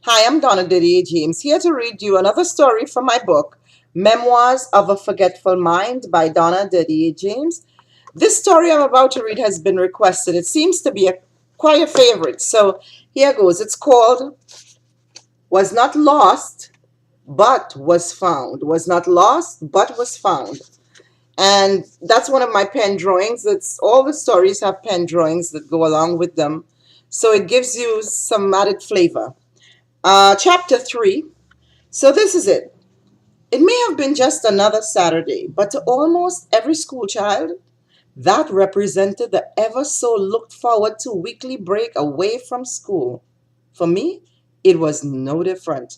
Hi, I'm Donna Didier James, here to read you another story from my book, Memoirs of a Forgetful Mind by Donna Didier James. This story I'm about to read has been requested. It seems to be quite a favorite, so here goes. It's called Was Not Lost, But Was Found. Was Not Lost, But Was Found. And that's one of my pen drawings. It's all the stories have pen drawings that go along with them, so it gives you some added flavor. Chapter 3. So this is it. It may have been just another Saturday, but to almost every school child, that represented the ever so looked forward to weekly break away from school. For me, it was no different.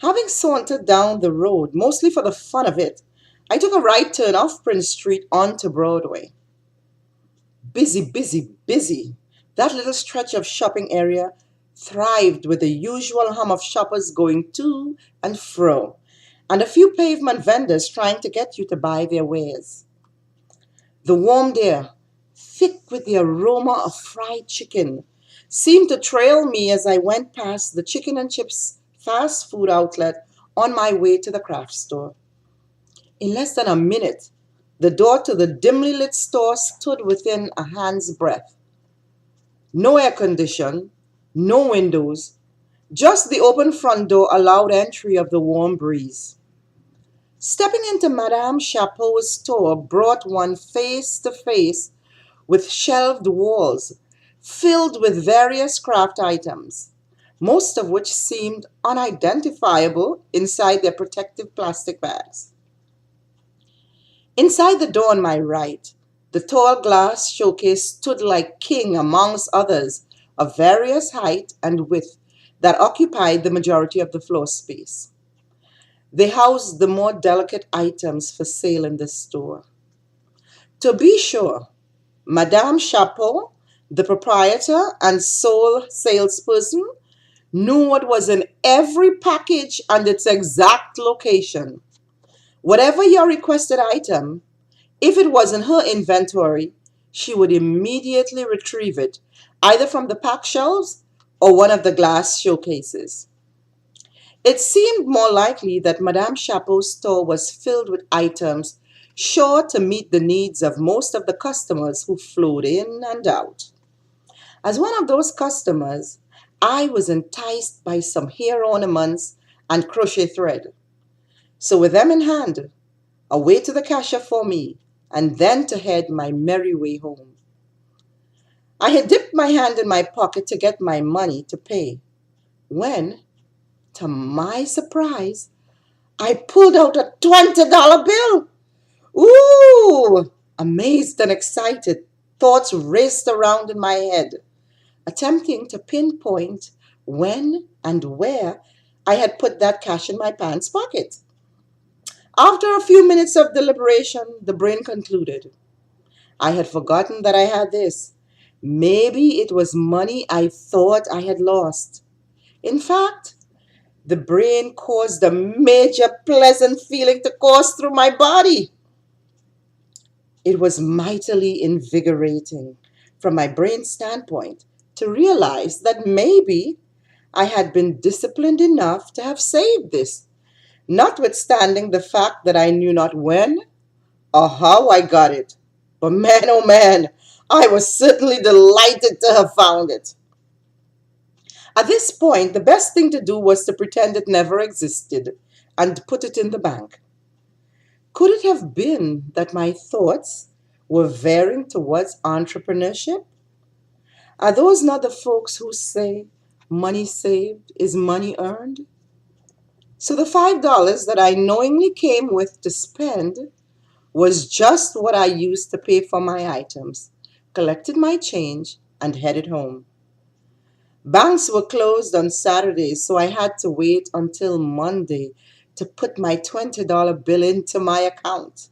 Having sauntered down the road, mostly for the fun of it, I took a right turn off Prince Street onto Broadway. Busy, busy, busy. That little stretch of shopping area thrived with the usual hum of shoppers going to and fro, and a few pavement vendors trying to get you to buy their wares. The warm air, thick with the aroma of fried chicken, seemed to trail me as I went past the chicken and chips fast food outlet on my way to the craft store. In less than a minute, the door to the dimly lit store stood within a hand's breadth. No air condition, no windows, just the open front door allowed entry of the warm breeze. Stepping into Madame Chapeau's store brought one face to face with shelved walls filled with various craft items, most of which seemed unidentifiable inside their protective plastic bags. Inside the door on my right, the tall glass showcase stood like king amongst others of various height and width that occupied the majority of the floor space. They housed the more delicate items for sale in the store. To be sure, Madame Chapeau, the proprietor and sole salesperson, knew what was in every package and its exact location. Whatever your requested item, if it was in her inventory, she would immediately retrieve it, either from the pack shelves or one of the glass showcases. It seemed more likely that Madame Chapeau's store was filled with items sure to meet the needs of most of the customers who flowed in and out. As one of those customers, I was enticed by some hair ornaments and crochet thread. So, with them in hand, away to the cashier for me, and then to head my merry way home. I had dipped my hand in my pocket to get my money to pay when, to my surprise, I pulled out a $20 bill. Ooh! Amazed and excited, thoughts raced around in my head, attempting to pinpoint when and where I had put that cash in my pants pocket. After a few minutes of deliberation, the brain concluded I had forgotten that I had this. Maybe it was money I thought I had lost. In fact, the brain caused a major pleasant feeling to course through my body. It was mightily invigorating from my brain standpoint to realize that maybe I had been disciplined enough to have saved this, notwithstanding the fact that I knew not when or how I got it. But man, oh man, I was certainly delighted to have found it. At this point, the best thing to do was to pretend it never existed and put it in the bank. Could it have been that my thoughts were veering towards entrepreneurship? Are those not the folks who say money saved is money earned? So the $5 that I knowingly came with to spend was just what I used to pay for my items, collected my change, and headed home. Banks were closed on Saturdays, so I had to wait until Monday to put my $20 bill into my account.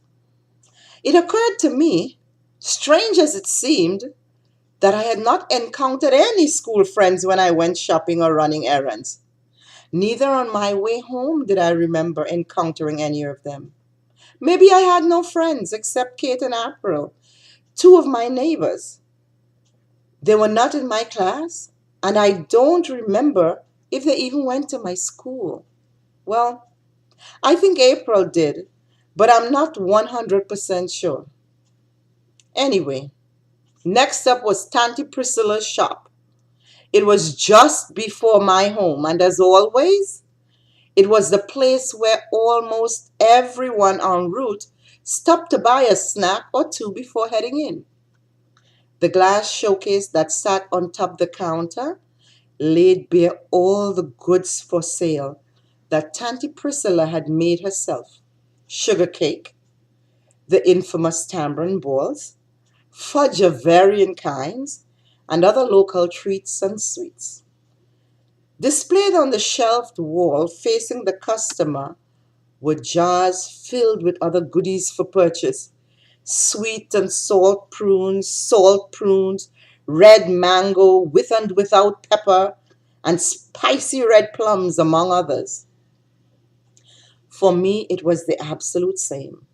It occurred to me, strange as it seemed, that I had not encountered any school friends when I went shopping or running errands. Neither on my way home did I remember encountering any of them. Maybe I had no friends except Kate and April, two of my neighbors. They were not in my class, and I don't remember if they even went to my school. Well, I think April did, but I'm not 100% sure. Anyway, next up was Tanti Priscilla's shop. It was just before my home, and as always, it was the place where almost everyone en route stopped to buy a snack or two before heading in. The glass showcase that sat on top the counter laid bare all the goods for sale that Tanti Priscilla had made herself: sugar cake, the infamous tambourine balls, fudge of varying kinds, and other local treats and sweets. Displayed on the shelved wall facing the customer were jars filled with other goodies for purchase: sweet and salt prunes, red mango with and without pepper, and spicy red plums, among others. For me, it was the absolute same.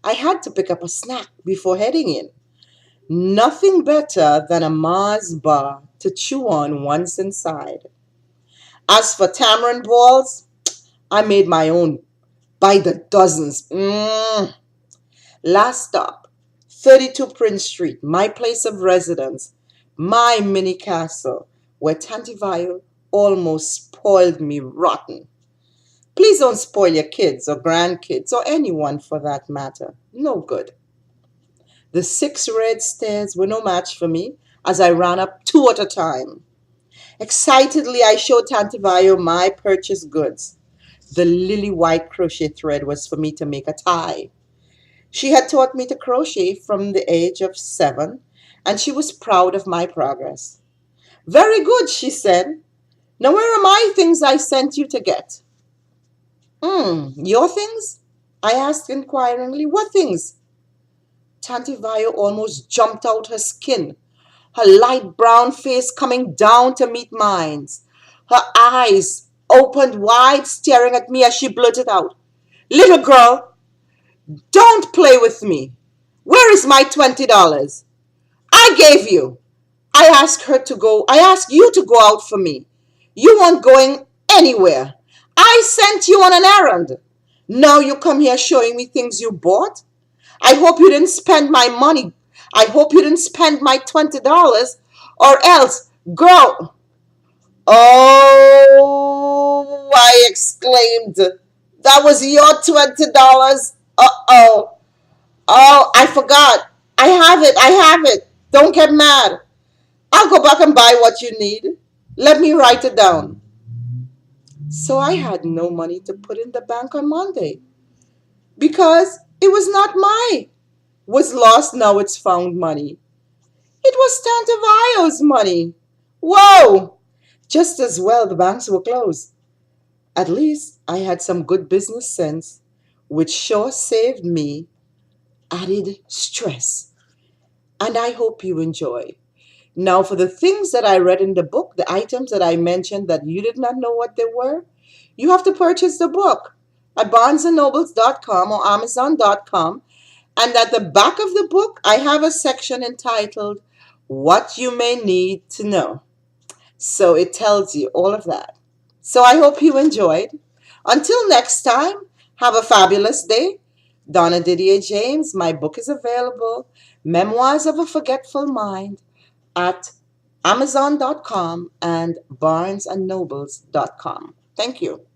I had to pick up a snack before heading in. Nothing better than a Mars bar to chew on once inside. As for tamarind balls, I made my own by the dozens. Last stop, 32 Prince Street, my place of residence, my mini castle, where Tantivio almost spoiled me rotten. Please don't spoil your kids or grandkids or anyone for that matter. No good. The 6 red stairs were no match for me as I ran up two at a time. Excitedly, I showed Tantivio my purchased goods. The lily white crochet thread was for me to make a tie. She had taught me to crochet from the age of 7, and she was proud of my progress. Very good, she said. Now where are my things I sent you to get? Your things? I asked inquiringly. What things? Tantivio almost jumped out her skin, her light brown face coming down to meet mine, her eyes opened wide, staring at me as she blurted out, "Little girl, don't play with me. Where is my $20? I gave you. I asked you to go out for me. You weren't going anywhere. I sent you on an errand. Now you come here showing me things you bought? I hope you didn't spend my money. I hope you didn't spend my $20, or else, girl." "Oh," I exclaimed. "That was your $20? Uh-oh. Oh, I forgot. I have it. I have it. Don't get mad. I'll go back and buy what you need. Let me write it down." So I had no money to put in the bank on Monday because it was not my was lost, now it's found money. It was Tantavio's money. Whoa! Just as well the banks were closed. At least I had some good business sense, which sure saved me added stress. And I hope you enjoy. Now, for the things that I read in the book, the items that I mentioned that you did not know what they were, you have to purchase the book at barnesandnobles.com or amazon.com. And at the back of the book, I have a section entitled What You May Need to Know. So it tells you all of that. So I hope you enjoyed. Until next time, have a fabulous day. Donna Didier James, my book is available, Memoirs of a Forgetful Mind, at amazon.com and barnesandnobles.com. Thank you.